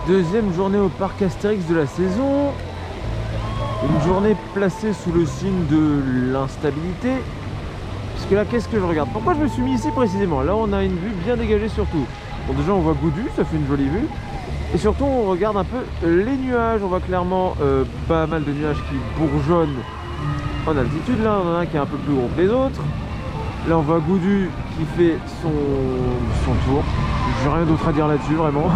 Deuxième journée au parc Astérix de la saison. Une journée placée sous le signe de l'instabilité. Puisque là, qu'est-ce que je regarde? Pourquoi je me suis mis ici précisément? Là, on a une vue bien dégagée surtout. Bon, déjà, on voit Goudu, ça fait une jolie vue. Et surtout, on regarde un peu les nuages. On voit clairement pas mal de nuages qui bourgeonnent en altitude. Là, on en a un qui est un peu plus gros que les autres. Là, on voit Goudu qui fait son tour. J'ai rien d'autre à dire là-dessus, vraiment.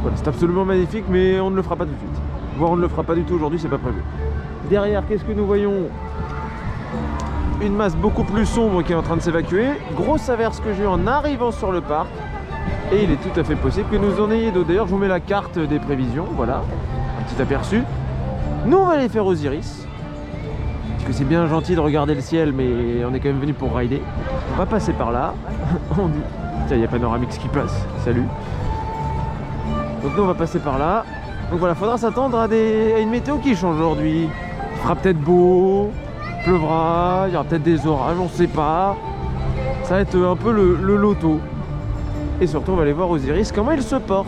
Voilà, c'est absolument magnifique, mais on ne le fera pas tout de suite. Voire on ne le fera pas du tout aujourd'hui, c'est pas prévu. Derrière, qu'est-ce que nous voyons? Une masse beaucoup plus sombre qui est en train de s'évacuer. Grosse averse que j'ai eu en arrivant sur le parc. Et il est tout à fait possible que nous en ayons d'autres. D'ailleurs, je vous mets la carte des prévisions. Voilà, un petit aperçu. Nous, on va aller faire Osiris. Parce que c'est bien gentil de regarder le ciel, mais on est quand même venu pour rider. On va passer par là. On dit... Tiens, il y a Panoramix qui passe. Salut. Donc nous, on va passer par là. Donc voilà, faudra s'attendre à une météo qui change aujourd'hui. Il fera peut-être beau, il pleuvra, il y aura peut-être des orages, on ne sait pas. Ça va être un peu le loto. Et surtout, on va aller voir Osiris comment il se porte.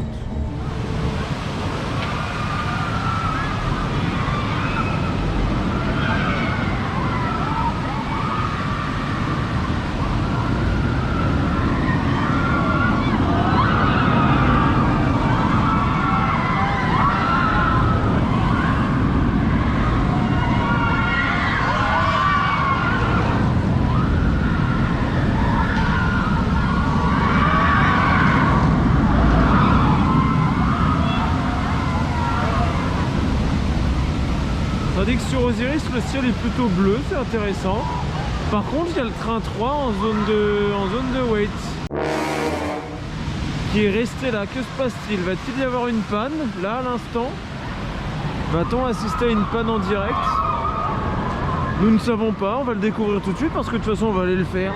Tandis que sur Osiris, le ciel est plutôt bleu, c'est intéressant. Par contre, il y a le train 3 en zone de wait qui est resté là. Que se passe-t-il? Va-t-il y avoir une panne là à l'instant? Va-t-on assister à une panne en direct? Nous ne savons pas, on va le découvrir tout de suite parce que de toute façon on va aller le faire.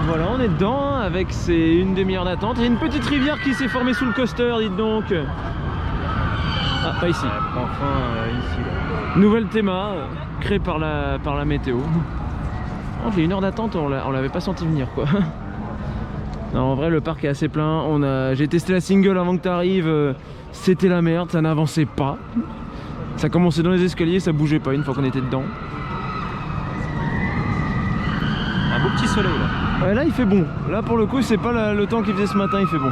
Voilà, on est dedans hein, avec une demi-heure d'attente. Il y a une petite rivière qui s'est formée sous le coaster, dites donc. Ah, pas ici. Enfin, ici. Là. Nouvelle théma créée par la météo. Oh, j'ai une heure d'attente, on l'avait pas senti venir quoi. Non, en vrai, le parc est assez plein. J'ai testé la single avant que tu arrives. C'était la merde, ça n'avançait pas. Ça commençait dans les escaliers, ça bougeait pas une fois qu'on était dedans. Un beau petit soleil là. Ouais, là il fait bon. Là pour le coup c'est pas le temps qu'il faisait ce matin, il fait bon.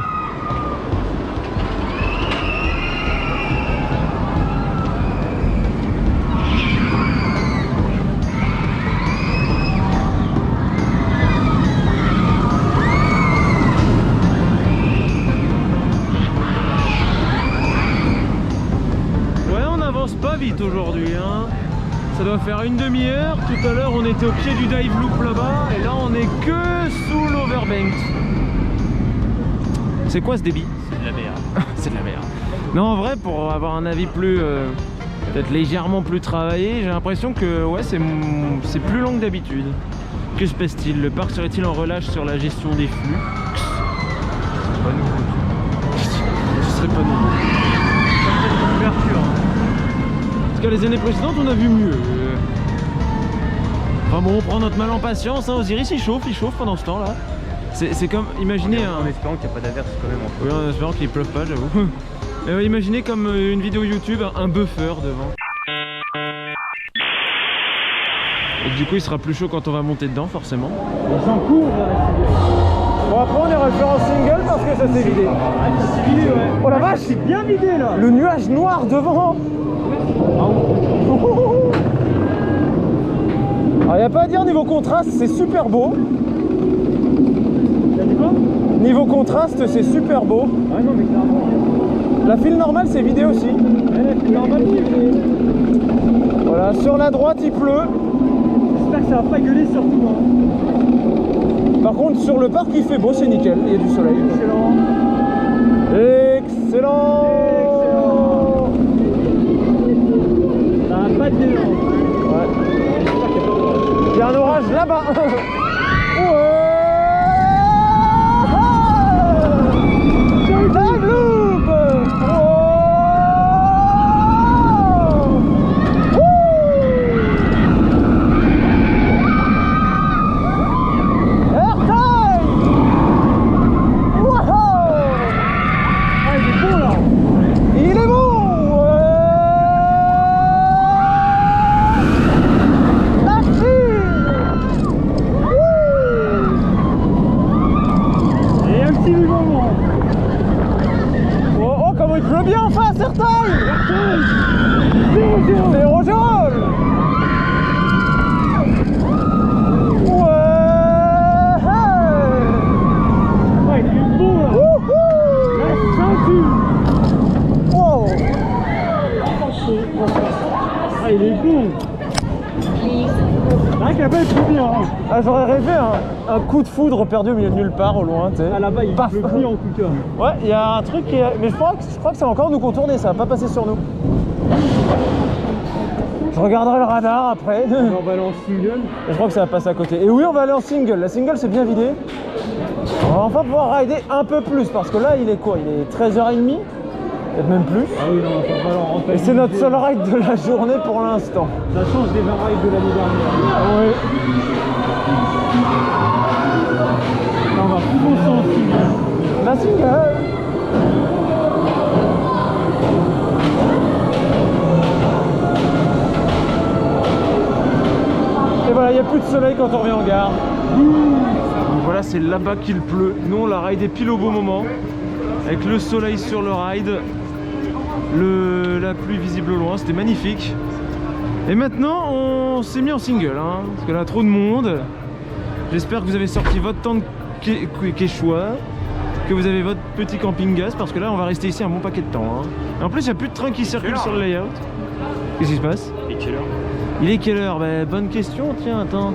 Ouais, on n'avance pas vite aujourd'hui hein. Ça doit faire une demi-heure. Tout à l'heure on était au pied du dive loop là-bas et là on est que sous l'overbank. C'est quoi ce débit? C'est de la merde. C'est de la merde. Non, en vrai, pour avoir un avis plus peut-être légèrement plus travaillé, j'ai l'impression que ouais c'est plus long que d'habitude. Que se passe-t-il? Le parc serait-il en relâche sur la gestion des flux? C'est pas nouveau. Ce serait pas nouveau. Ouverture. Les années précédentes on a vu mieux. Enfin bon, on prend notre mal en patience hein. Osiris il chauffe pendant ce temps là. C'est comme, imaginez en espérant qu'il n'y a pas d'averse quand même entre oui, en espérant qu'il pleuve pas, j'avoue. Imaginez comme une vidéo YouTube, un buffer devant. Et du coup il sera plus chaud quand on va monter dedans forcément. On s'en court vers la figure. Bon après on ira le faire en single parce que ça s'est vidé. Ah, ça s'est vidé ouais. Oh la vache, c'est bien vidé là. Le nuage noir devant. Alors il n'y a pas à dire niveau contraste, c'est super beau. Niveau contraste, c'est super beau. Ah non mais clairement. La file normale c'est vidé aussi. Ouais, la file normale c'est vidé. Voilà, sur la droite il pleut. J'espère que ça va pas gueuler surtout hein. Par contre sur le parc il fait beau, c'est nickel, il y a du soleil. Excellent. Excellent. Excellent. pas de néant. Ouais. Il y a un orage là-bas. Ah, il est bon. C'est vrai que là-bas il pleut bien. Hein. Ah, j'aurais rêvé un coup de foudre perdu au milieu de nulle part, au loin, tu sais. Ah, là-bas il pleut plus en tout cas. Ouais, il y a un truc qui est... Mais je crois que ça va encore nous contourner, ça va pas passer sur nous. Je regarderai le radar après. On va aller en single. Et je crois que ça va passer à côté. Et oui, on va aller en single. La single c'est bien vidé. On va enfin pouvoir rider un peu plus parce que là il est quoi? Il est 13h30, peut-être même plus. Ah oui, non, ça va falloir rentrer. Et c'est notre seul ride de la journée pour l'instant. Ça change des 20 rides de l'année dernière. Oui. Là, on va foncer en single. La single. Et voilà, il n'y a plus de soleil quand on revient en gare. Donc voilà, c'est là-bas qu'il pleut. Nous, on l'a ridé pile au bon moment. Avec le soleil sur le ride. La pluie visible au loin, c'était magnifique. Et maintenant, on s'est mis en single. Hein, parce que là, trop de monde. J'espère que vous avez sorti votre temps de Quechua. Que vous avez votre petit camping-gaz. Parce que là, on va rester ici un bon paquet de temps. Hein. Et en plus, il n'y a plus de train qui circule sur le layout. Qu'est-ce qui se passe? Et quelle heure? Il est quelle heure? Bah, bonne question, tiens, attends.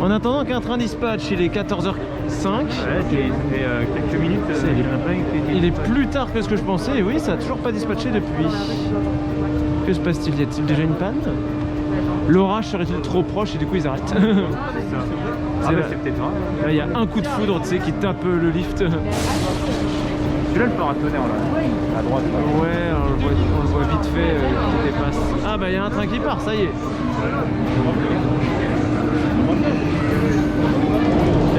En attendant qu'un train dispatche, il est 14h05. Ouais, ça fait quelques minutes. Il est plus tard que ce que je pensais, et oui, ça a toujours pas dispatché depuis. Que se passe-t-il? Y a-t-il déjà une panne? L'orage serait-il trop proche et du coup ils arrêtent? C'est ça. Ah, bah, c'est peut-être grave. Là, il y a un coup de foudre, tu sais, qui tape le lift. Celui-là, le paratonnerre, là, à droite. Là. Ouais, on le voit vite fait qui dépasse. Ah bah il y a un train qui part, ça y est.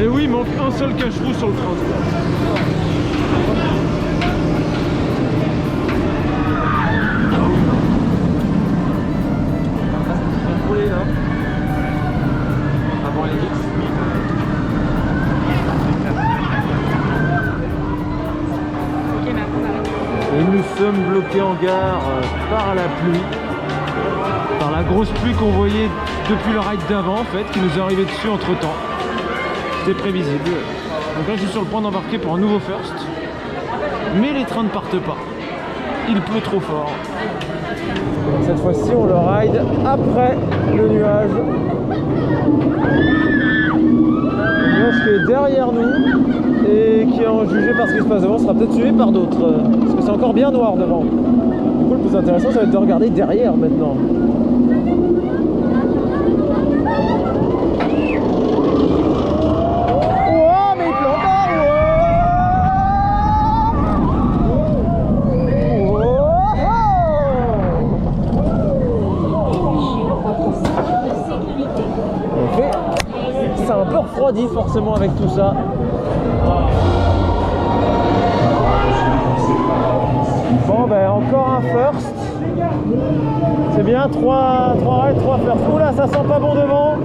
Et oui, il manque un seul cache-roue sur le train. Avant les X. Et nous sommes bloqués en gare par la pluie. Par la grosse pluie qu'on voyait depuis le ride d'avant en fait, qui nous est arrivé dessus entre temps. C'était prévisible. Donc là je suis sur le point d'embarquer pour un nouveau first. Mais les trains ne partent pas. Il pleut trop fort. Cette fois-ci on le ride après le nuage. Le nuage qui est derrière nous et qui, en jugé par ce qui se passe devant, sera peut-être suivi par d'autres. Parce que c'est encore bien noir devant. Du coup le plus intéressant ça va être de regarder derrière maintenant. Refroidi forcément avec tout ça. Bon ben encore un first. C'est bien, 3 rides, 3 first. Oula, ça sent pas bon devant.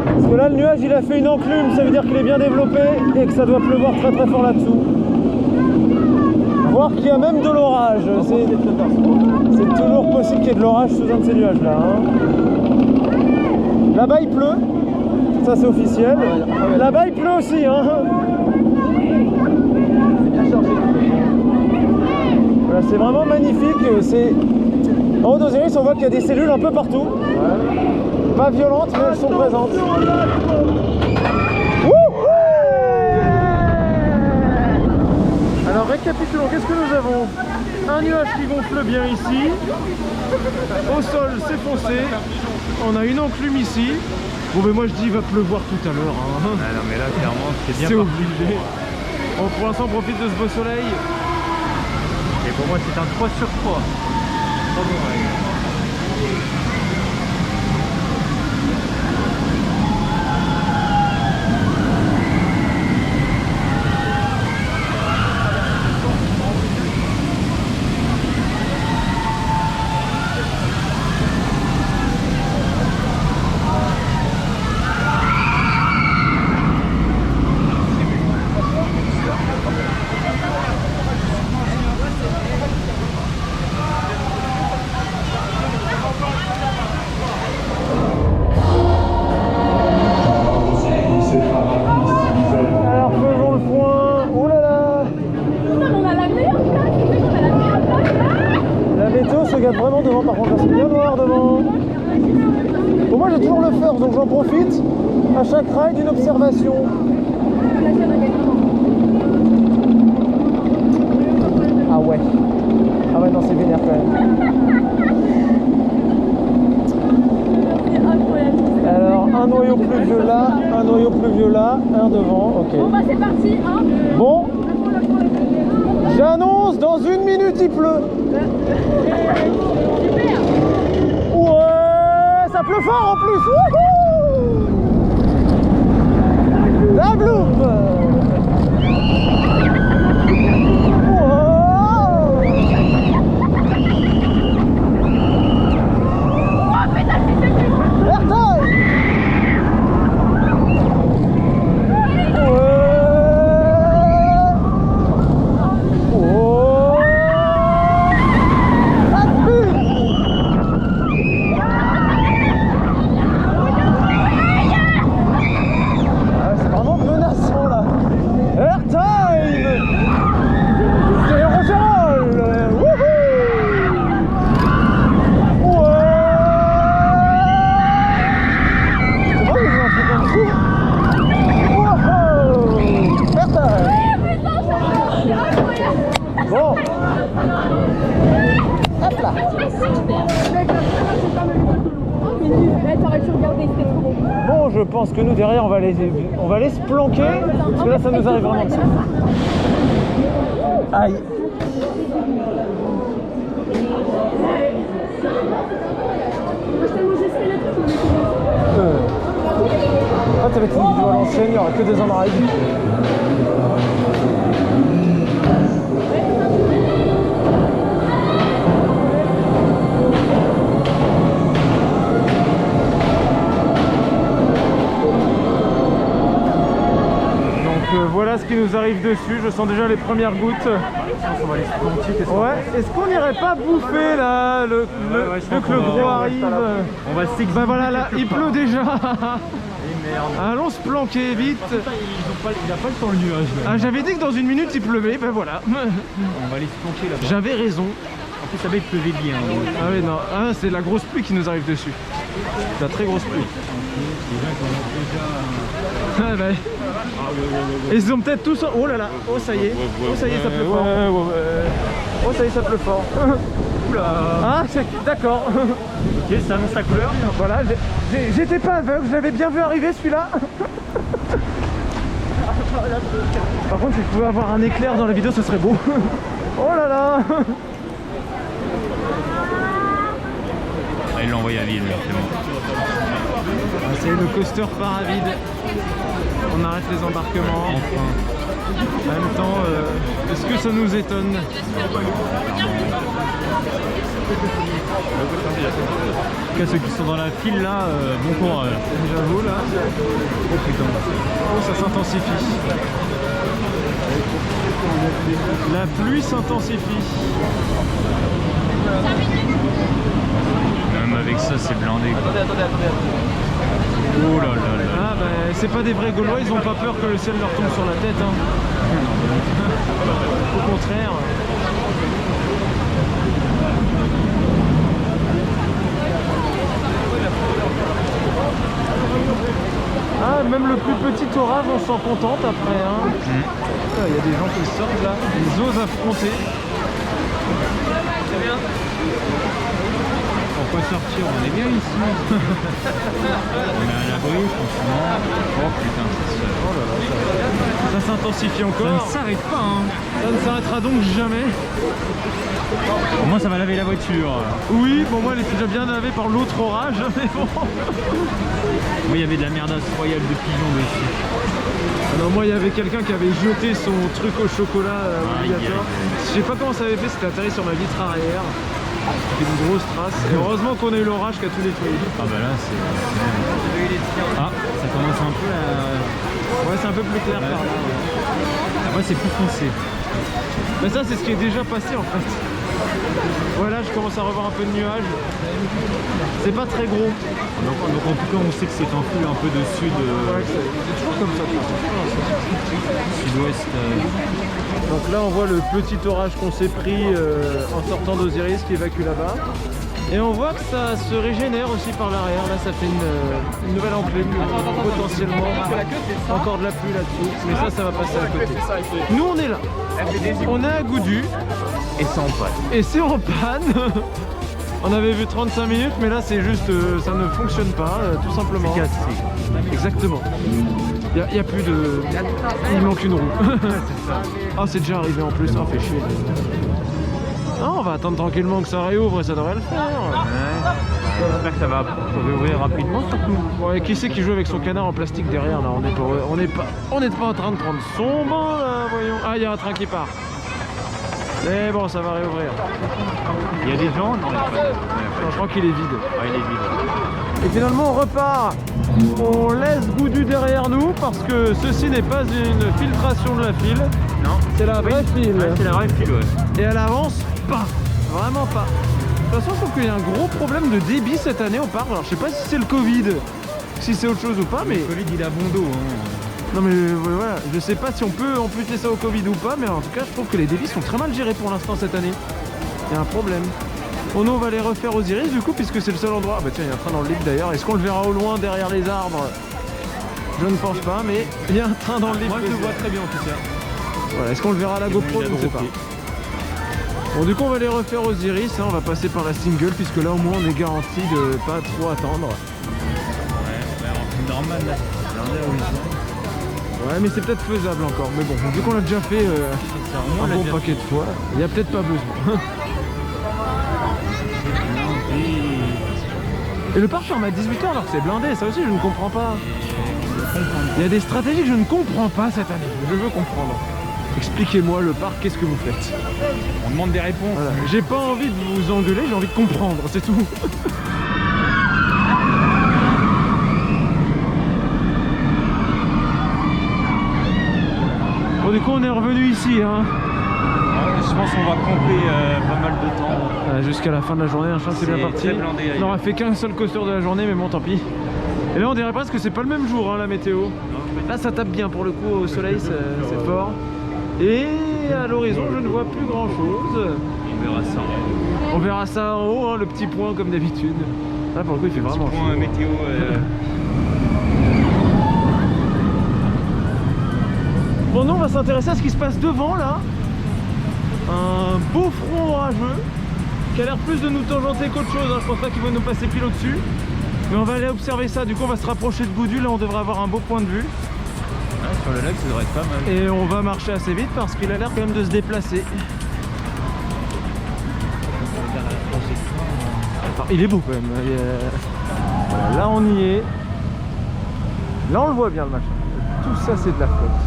Parce que là le nuage il a fait une enclume, ça veut dire qu'il est bien développé et que ça doit pleuvoir très très fort là-dessous. Voir qu'il y a même de l'orage. C'est toujours possible qu'il y ait de l'orage sous un de ces nuages là. Hein. Là-bas il pleut. Ça c'est officiel. Là-bas il pleut aussi hein. Voilà, c'est vraiment magnifique. En haut d'Osiris on voit qu'il y a des cellules un peu partout. Pas violentes mais elles sont présentes. Alors récapitulons, qu'est-ce que nous avons? Un nuage qui gonfle bien ici. Au sol, c'est foncé. On a une enclume ici. Bon, mais moi je dis il va pleuvoir tout à l'heure. Hein. Ah non, mais là, clairement, c'est bien C'est parti. obligé. Bon, pour l'instant, on profite de ce beau soleil. Et pour moi, c'est un 3 sur 3. Pas bon, ouais. Alors faisons le point. Oh là là. On a la meilleure place, c'est qu'on a la meilleure place. La météo se gâte vraiment devant, par contre là c'est bien noir devant. Bon, moi j'ai toujours le first, donc j'en profite à chaque ride d'une observation. Ah ouais. Ah ouais, non, c'est vénère quand même. C'est incroyable. Alors un noyau pluvieux là, un noyau pluvieux là, un devant, ok. Bon bah c'est parti, hein. Bon, j'annonce dans 1 minute il pleut. Super. Ouais, ça pleut fort en plus. Wouhou. La bloop. Bon. Hop là. T'aurais dû regarder, c'était trop bon. Bon, je pense que nous derrière on va aller se planquer parce que là ça nous arrive vraiment dessus. Aïe. Ah, ça va être une vidéo à l'ancienne, il n'y aura que des on-ride. Voilà ce qui nous arrive dessus, je sens déjà les premières gouttes. Ouais, est-ce qu'on n'irait pas bouffer là, vu que le gros arrive? On va s'exhiber. Bah voilà, là, il pleut déjà. Et merde. Allons se planquer vite. Il n'a pas le temps le nuage. Ah, j'avais dit que dans 1 minute il pleuvait, ben voilà. On va aller se planquer là-bas. J'avais raison. En plus, ça va, il pleuvait bien. Donc. Ah oui, non, ah, c'est la grosse pluie qui nous arrive dessus. La très grosse pluie. Ah bah. Et ils ont peut-être tous... Oh là là, oh ça y est, oh ça y est, ça pleut fort. Oh ça y est, ça pleut fort. Oula. Ah, d'accord. Ok, ça annonce la couleur. Voilà, j'étais pas aveugle, j'avais bien vu arriver celui-là. Par contre, si je pouvais avoir un éclair dans la vidéo, ce serait beau. Oh là là. Ah, il l'a envoyé à vide, c'est bon. Ah, c'est le coaster Paravide. On arrête les embarquements. En même temps, est-ce que ça nous étonne? En tout cas, ceux qui sont dans la file là, bon courage. J'avoue là. Oh putain. Oh, ça s'intensifie. La pluie s'intensifie. Même avec ça, c'est blindé. Attendez. Oh là là là. Ah bah c'est pas des vrais Gaulois, ils ont pas peur que le ciel leur tombe sur la tête. Hein. Au contraire. Ah, même le plus petit orage, on s'en contente après. Hein. Il y a des gens qui sortent là, ils osent affronter. C'est bien. pourquoi sortir? On est bien ici. On est à l'abri, franchement. Oh putain, Oh là là, ça s'intensifie ça ne encore. s'arrête pas, hein. Ça ne s'arrêtera donc jamais. Au moins, ça va laver la voiture. Oui, bon moi elle était déjà bien lavée par l'autre orage, mais bon. Moi, il y avait de la merdasse royale de pigeons dessus. Alors moi il y avait quelqu'un qui avait jeté son truc au chocolat Aïe, obligatoire. Je sais pas comment ça avait fait, c'était atterri sur ma vitre arrière. C'était une grosse trace. Et heureusement qu'on a eu l'orage qui a tout nettoyé. Ah bah là, c'est... Ah, ça commence un peu à... Ouais, c'est un peu plus clair par là. Après, c'est plus foncé. Mais ça c'est ce qui est déjà passé en fait. Voilà, je commence à revoir un peu de nuages. C'est pas très gros. Donc en tout cas, on sait que c'est un flux un peu de sud... Ouais, c'est toujours comme ça. Sud-ouest. Donc là on voit le petit orage qu'on s'est pris en sortant d'Osiris qui évacue là-bas. Et on voit que ça se régénère aussi par l'arrière. Là ça fait une nouvelle enclume potentiellement. Encore de la pluie là-dessous. Mais ça va passer à côté. Nous on est là. On est à Goudu. Et c'est en panne. Et c'est en panne. On avait vu 35 minutes mais là c'est juste ça ne fonctionne pas tout simplement. C'est cassé. Exactement. Il y a plus de... Il manque une roue. Ah c'est déjà arrivé en plus, ça fait chier. Non, on va attendre tranquillement que ça réouvre et ça devrait le faire. Ouais. J'espère que ça va ouvrir rapidement surtout. Ouais, qui c'est qui joue avec son canard en plastique derrière là? On n'est pas en train de prendre son bain là, voyons. Ah, il y a un train qui part. Mais bon, ça va réouvrir. Il y a des gens? Non, il y a pas. Non, je crois qu'il est vide. Ah, il est vide. Et finalement, on repart. On laisse Goudu derrière nous parce que ceci n'est pas une filtration de la file. Non. C'est la vraie file. Ouais, c'est la vraie file, ouais. Et elle avance pas. Vraiment pas. De toute façon, je trouve qu'il y a un gros problème de débit cette année au parc. Alors, je sais pas si c'est le Covid, si c'est autre chose ou pas, mais... Le Covid, il a bon dos. Hein. Non mais voilà, je sais pas si on peut amputer ça au Covid ou pas, mais en tout cas je trouve que les débits sont très mal gérés pour l'instant cette année. Il y a un problème. Bon, nous on va les refaire aux Iris du coup, puisque c'est le seul endroit. Ah bah tiens, il y a un train dans le lit d'ailleurs. Est-ce qu'on le verra au loin derrière les arbres? Je ne pense pas, mais il y a un train dans le lit. Moi je le vois très bien en tout cas. Voilà, est-ce qu'on le verra à la GoPro? Je ne sais pas. Bon, du coup on va les refaire aux Iris, hein. On va passer par la single, puisque là au moins on est garanti de pas trop attendre. Ouais, en normal là. Ouais, mais c'est peut-être faisable encore. Mais bon, vu qu'on l'a déjà fait un bon paquet de fois, il n'y a peut-être pas besoin. Et le parc ferme à 18h alors que c'est blindé, ça aussi je ne comprends pas. Il y a des stratégies que je ne comprends pas cette année. Je veux comprendre. Expliquez-moi le parc, qu'est-ce que vous faites? On demande des réponses. Voilà. J'ai pas envie de vous engueuler, j'ai envie de comprendre, c'est tout. Bon, du coup on est revenu ici, hein. Ouais, je pense qu'on va camper pas mal de temps. Jusqu'à la fin de la journée, je pense que c'est bien parti. On n'aura fait qu'un seul coaster de la journée, mais bon tant pis. Et là on dirait presque que c'est pas le même jour, hein, la météo. Là ça tape bien pour le coup au soleil, c'est fort. Et à l'horizon je ne vois plus grand chose. On verra ça. On verra ça en haut, hein, le petit point comme d'habitude. Là pour le coup il fait vraiment chaud. Point météo. Bon, nous on va s'intéresser à ce qui se passe devant là. Un beau front orageux qui a l'air plus de nous tangenter qu'autre chose, hein. Je pense pas qu'il va nous passer pile au-dessus. Mais on va aller observer ça, du coup on va se rapprocher de Goudu, là on devrait avoir un beau point de vue. Ouais, sur le lac ça devrait être pas mal. Et on va marcher assez vite parce qu'il a l'air quand même de se déplacer. Enfin, il est beau quand même. Voilà, là on y est. Là on le voit bien le machin. Tout ça c'est de la flotte.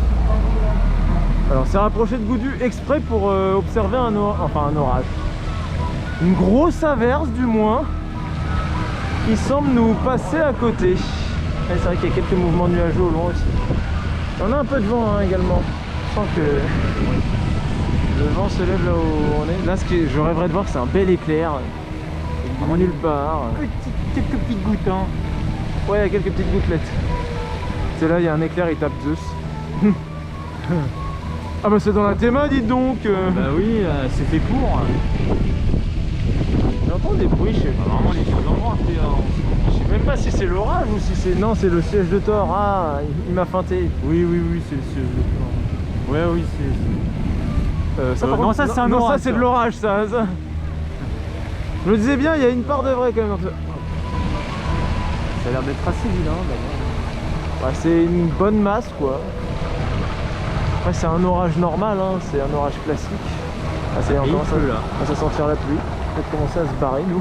Alors c'est rapproché de Goudu exprès pour observer un orage. Une grosse averse du moins qui semble nous passer à côté. Ouais, c'est vrai qu'il y a quelques mouvements nuageux au loin aussi. On a un peu de vent hein, également. Je sens que le vent se lève là où on est. Là ce que je rêverais de voir c'est un bel éclair. Vraiment nulle part. Quelques petites gouttes hein. Ouais, il y a quelques petites gouttelettes. C'est là, il y a un éclair, il tape Zeus. Ah bah c'est dans la théma, dites donc. Bah oui, c'est fait pour. J'entends des bruits, je sais pas. Vraiment les choses en Je sais même pas si c'est l'orage ou si c'est... Non, c'est le siège de Thor. Ah, il m'a feinté. Oui, c'est le siège de Thor. Ouais, oui, c'est... Ça, par non, contre, ça c'est un non, orage. ça c'est de l'orage, ça. Je me disais bien, il y a une part de vrai quand même dans ça. Ça a l'air d'être assez vilain d'abord. Ouais, c'est une bonne masse quoi. Après c'est un orage normal, hein. C'est un orage classique. Ah, ça y est, on commence à sentir la pluie. Peut-être commencer à se barrer nous.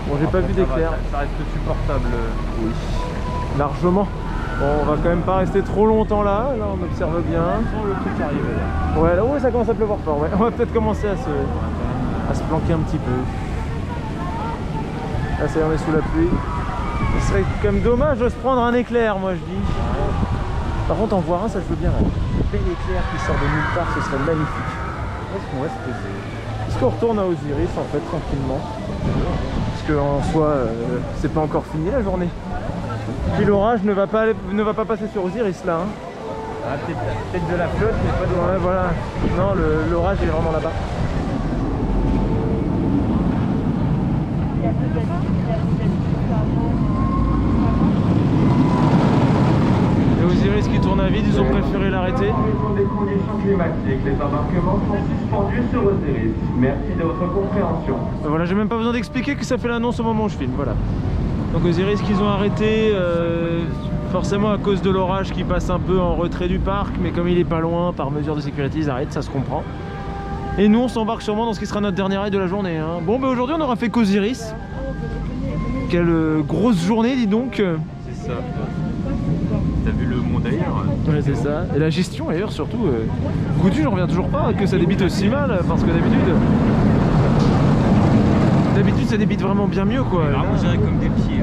Bon, j'ai pas vu d'éclair. Ça reste supportable. Oui, largement. Bon, on va quand même pas rester trop longtemps là. Là, on observe bien. Le truc arrivé là. Ouais, là, ouais, ça commence à pleuvoir fort. Ouais. On va peut-être commencer à se planquer un petit peu. Là, ça y est, on est sous la pluie. Ce serait quand même dommage de se prendre un éclair, moi je dis. Par contre, en voir un, ça je veux bien. Un bel éclair qui sort de nulle part, ce serait magnifique. Est-ce qu'on va se poser? Est-ce qu'on retourne à Osiris en fait, tranquillement? Parce qu'en soi, c'est pas encore fini la journée. Puis l'orage ne va pas passer sur Osiris là. Hein. Ah, peut-être de la flotte, mais pas de Ouais, voilà. Non, l'orage est vraiment là-bas. Et Osiris qui tourne à vide, ils ont préféré l'arrêter. En raison des conditions climatiques, les embarquements sont suspendus sur Osiris. Merci de votre compréhension. Voilà, j'ai même pas besoin d'expliquer que ça fait l'annonce au moment où je filme, voilà. Donc Osiris qu'ils ont arrêté forcément à cause de l'orage qui passe un peu en retrait du parc, mais comme il est pas loin, par mesure de sécurité, ils arrêtent, ça se comprend. Et nous on s'embarque sûrement dans ce qui sera notre dernier ride de la journée. Hein. Bon, bah aujourd'hui on aura fait qu'Osiris. Quelle grosse journée, dis donc. C'est ça. T'as vu le monde ailleurs? Ouais, c'est ça. Et la gestion ailleurs surtout. Goudu, j'en reviens toujours pas que ça débite aussi mal, parce que d'habitude ça débite vraiment bien mieux quoi. Vraiment géré comme des pieds.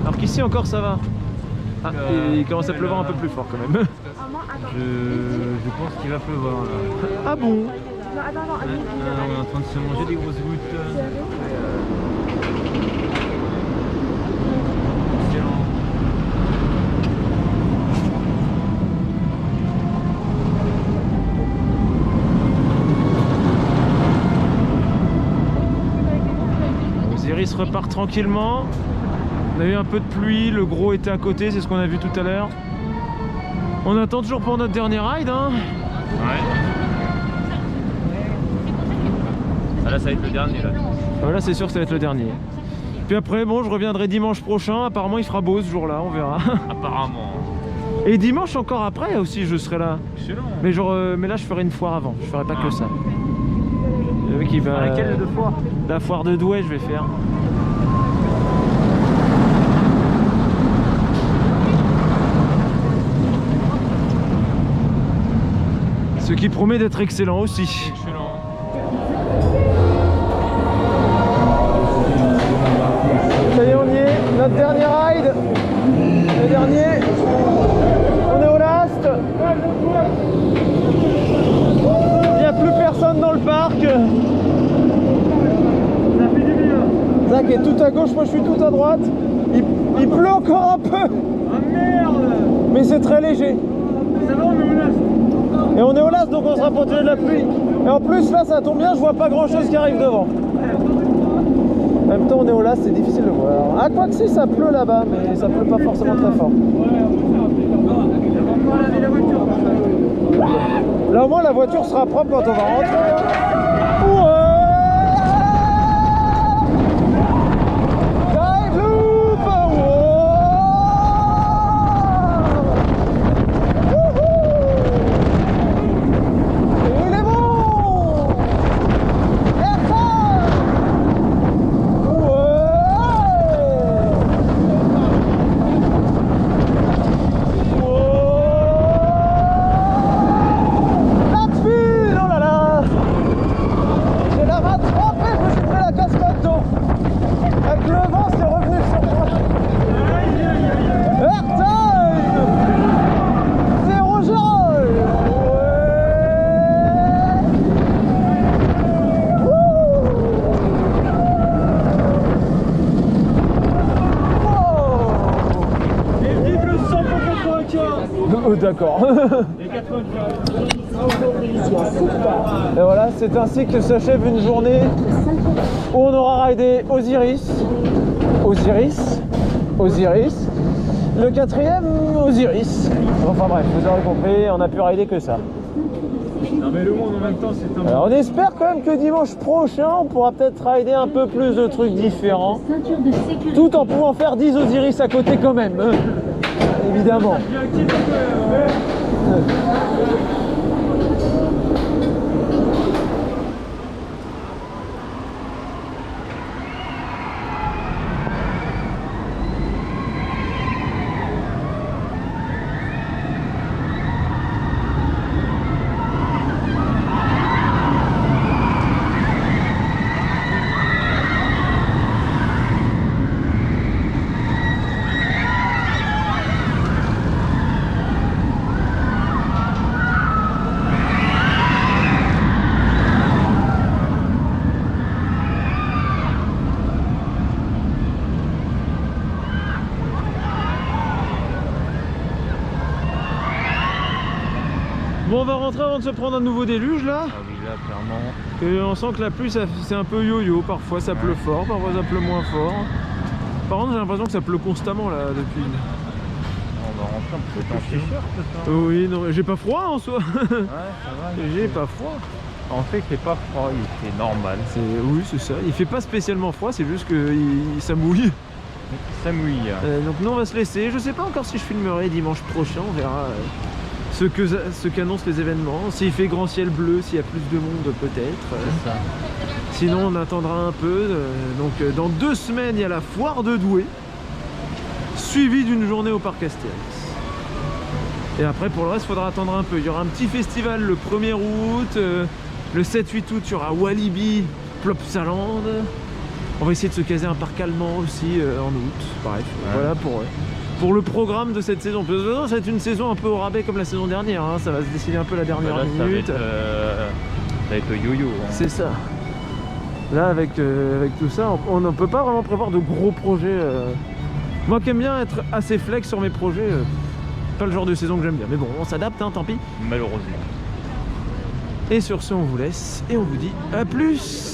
Alors qu'ici encore ça va. Ah, et il commence à pleuvoir un peu plus fort quand même. Je pense qu'il va pleuvoir là. Ah bon? On est en train de se manger des grosses gouttes. Excellent. Osiris repart tranquillement. On a eu un peu de pluie, le gros était à côté, c'est ce qu'on a vu tout à l'heure. On attend toujours pour notre dernier ride, hein. Ouais. Ah là ça va être le dernier là. Voilà, c'est sûr que ça va être le dernier. Puis après, bon, je reviendrai dimanche prochain. Apparemment, il fera beau ce jour-là, on verra. Apparemment. Et dimanche encore après aussi, je serai là. Excellent. Mais genre, mais là, je ferai une foire avant. Je ferai pas que ça. Le mec, il va. Laquelle de foire? La foire de Douai, je vais faire. Ce qui promet d'être excellent aussi. Excellent. Ça y est, on y est. Notre dernier ride. Le dernier. On est au last. Il n'y a plus personne dans le parc. Zach est tout à gauche, moi je suis tout à droite. Il pleut encore un peu. Ah merde! Mais c'est très léger. Ça va, on est au last. Et on est au last, donc on sera protégé de la pluie. Et en plus là ça tombe bien, je vois pas grand chose qui arrive devant. En même temps on est au last, c'est difficile de voir. Ah quoi que si, ça pleut là-bas, mais ça pleut pas forcément très fort. Là au moins la voiture sera propre quand on va rentrer. Ouais. Dive loop, il est bon. D'accord. Et voilà, c'est ainsi que s'achève une journée où on aura ridé Osiris, le quatrième Osiris. Enfin bref, vous aurez compris, on n'a pu rider que ça. Non mais le monde en même temps c'est un... Alors on espère quand même que dimanche prochain on pourra peut-être rider un peu plus de trucs différents, tout en pouvant faire 10 Osiris à côté quand même, hein. Évidemment. Bon, on va rentrer avant de se prendre un nouveau déluge là. Ah oui, là, clairement. Et on sent que la pluie c'est un peu yo-yo, parfois ça pleut fort, parfois ça pleut moins fort. Par contre j'ai l'impression que ça pleut constamment là depuis. On va rentrer un peu en t-shirt, ça. Oui, non, j'ai pas froid en soi. Ouais, ça va. J'ai pas froid. En fait, c'est pas froid, c'est normal. Oui, c'est ça. Il fait pas spécialement froid, c'est juste que ça mouille. Ça mouille. Donc nous on va se laisser. Je sais pas encore si je filmerai dimanche prochain, on verra ce qu'annoncent les événements. S'il fait grand ciel bleu, s'il y a plus de monde peut-être. C'est ça. Sinon on attendra un peu. Donc dans 2 semaines il y a la foire de Douai, suivie d'une journée au parc Astérix. Et après pour le reste il faudra attendre un peu. Il y aura un petit festival le 1er août. Le 7-8 août il y aura Walibi, Plopsaland. On va essayer de se caser un parc allemand aussi en août. Bref, voilà pour le programme de cette saison. De toute façon, ça va être une saison un peu au rabais comme la saison dernière, hein. Ça va se décider un peu la dernière minute. Ça va être yo-yo. Hein. C'est ça. Là avec tout ça, on ne peut pas vraiment prévoir de gros projets. Moi qui aime bien être assez flex sur mes projets, pas le genre de saison que j'aime bien. Mais bon, on s'adapte, hein, tant pis. Malheureusement. Et sur ce, on vous laisse et on vous dit à plus.